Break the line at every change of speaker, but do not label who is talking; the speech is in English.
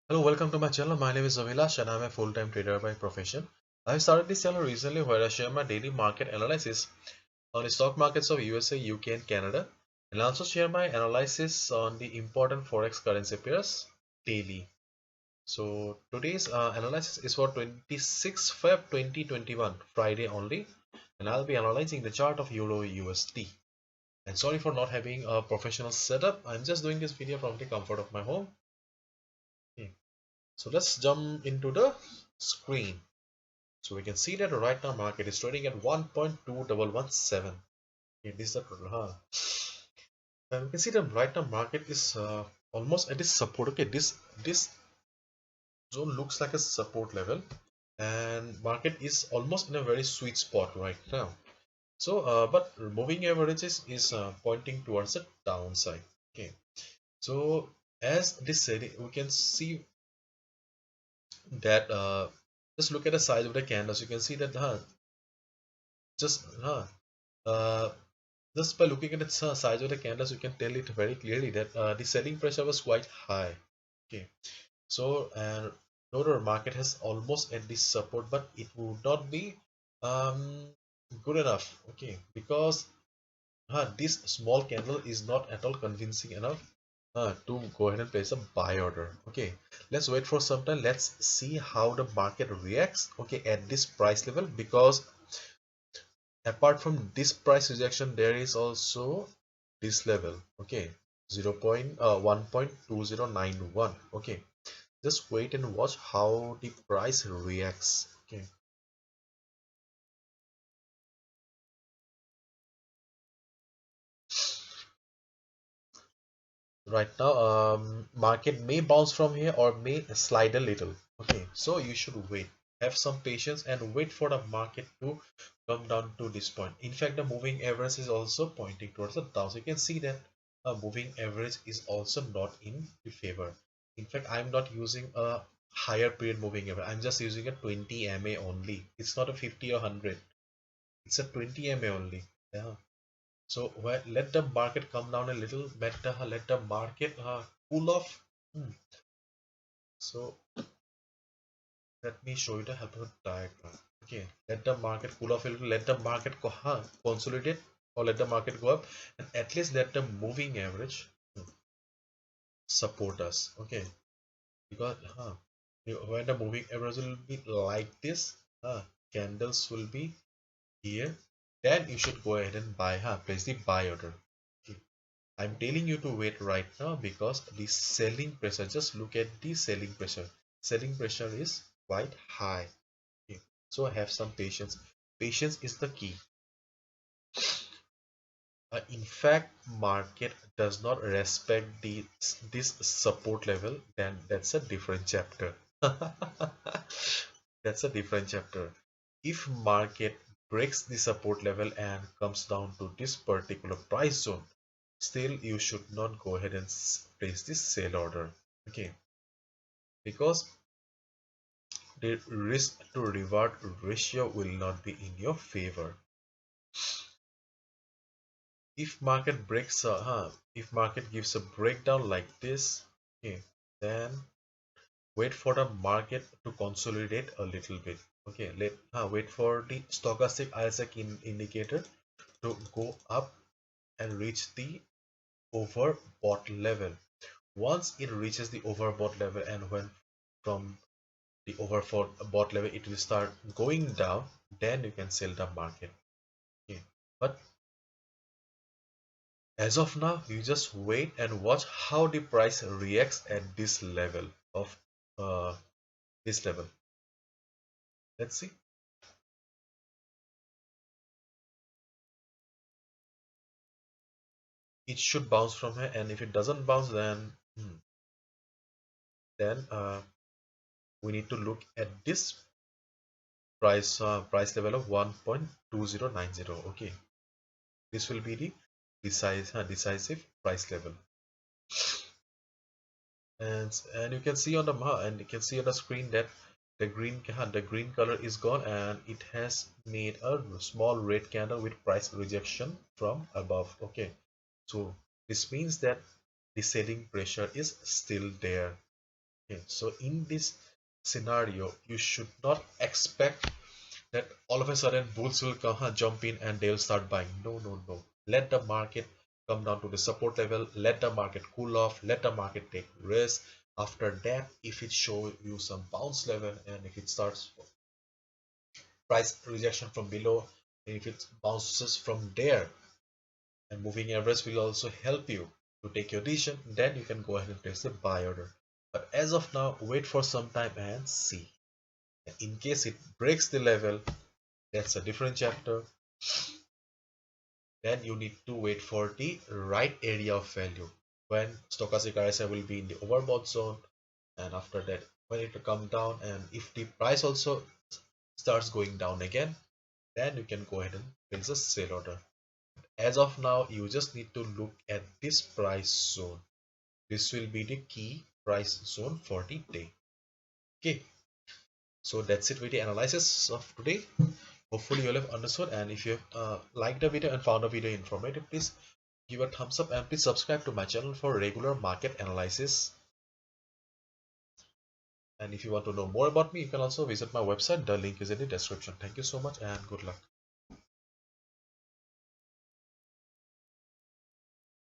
Hello, welcome to my channel. My name is Avilash and I'm a full-time trader by profession. I started this channel recently where I share my daily market analysis on the stock markets of USA, UK and Canada, and I also share my analysis on the important Forex currency pairs daily. So today's analysis is for 26 Feb 2021, Friday only, and I'll be analyzing the chart of Euro USD. And sorry for not having a professional setup. I'm just doing this video from the comfort of my home. Okay. So let's jump into the screen. So we can see that right now market is trading at 1.2117. Okay, this is the and we can see that right now market is almost at this support. Okay, this zone looks like a support level, and market is almost in a very sweet spot right now. So, but moving averages is pointing towards the downside. Okay, so as this said, we can see that just look at the size of the candles. You can see that just uh, just by looking at the size of the candles, you can tell it very clearly that the selling pressure was quite high. Okay, so and no, the market has almost at this support, but it would not be um, good enough. Okay, because this small candle is not at all convincing enough to go ahead and place a buy order. Okay, let's wait for some time. Let's see how the market reacts. Okay, at this price level, because apart from this price rejection there is also this level. Okay, 1.2091. Okay, just wait and watch how the price reacts. Okay, right now market may bounce from here or may slide a little. Okay, so you should wait, have some patience and wait for the market to come down to this point. In fact, the moving average is also pointing towards the down, so you can see that a moving average is also not in the favor. In fact, I'm not using a higher period moving average. I'm just using a 20 MA only. It's not a 50 or 100, it's a 20 MA only. Yeah, so let the market come down a little better, let the market cool off. Hmm. So let me show you the help of diagram. Okay, let the market cool off a little, let the market consolidate, or let the market go up, and at least let the moving average support us. Okay, because when the moving average will be like this, candles will be here, then you should go ahead and buy, place the buy order. Okay. I'm telling you to wait right now because the selling pressure, just look at the selling pressure. Selling pressure is quite high. Okay. So have some patience. Patience is the key. In fact, market does not respect this support level, then that's a different chapter. That's a different chapter. If market breaks the support level and comes down to this particular price zone, still you should not go ahead and place this sell order. Okay, because the risk to reward ratio will not be in your favor. If market breaks if market gives a breakdown like this, okay, then wait for the market to consolidate a little bit. Okay, wait for the stochastic Isaac indicator to go up and reach the overbought level. Once it reaches the overbought level, and when from the overbought level it will start going down, then you can sell the market. Okay, but as of now, you just wait and watch how the price reacts at this level of uh, this level. Let's see. It should bounce from here, and if it doesn't bounce, then we need to look at this price level of 1.2090. Okay, this will be the decisive price level. And you can see on the and you can see on the screen that the green color is gone, and it has made a small red candle with price rejection from above. Okay, so this means that the selling pressure is still there. Okay, so in this scenario, you should not expect that all of a sudden bulls will come, jump in and they'll start buying. No, no, no. Let the market come down to the support level. Let the market cool off. Let the market take risk. After that, if it shows you some bounce level and if it starts price rejection from below, and if it bounces from there, and moving average will also help you to take your decision, then you can go ahead and place the buy order. But as of now, wait for some time and see. In case it breaks the level, that's a different chapter. Then you need to wait for the right area of value when stochastic RSI will be in the overbought zone, and after that when it will come down, and if the price also starts going down again, then you can go ahead and place a sell order. As of now, you just need to look at this price zone. This will be the key price zone for the day. Okay, so that's it with the analysis of today. Hopefully you all have understood, and if you have liked the video and found the video informative, please give a thumbs up and please subscribe to my channel for regular market analysis. And if you want to know more about me, you can also visit my website. The link is in the description. Thank you so much and good luck.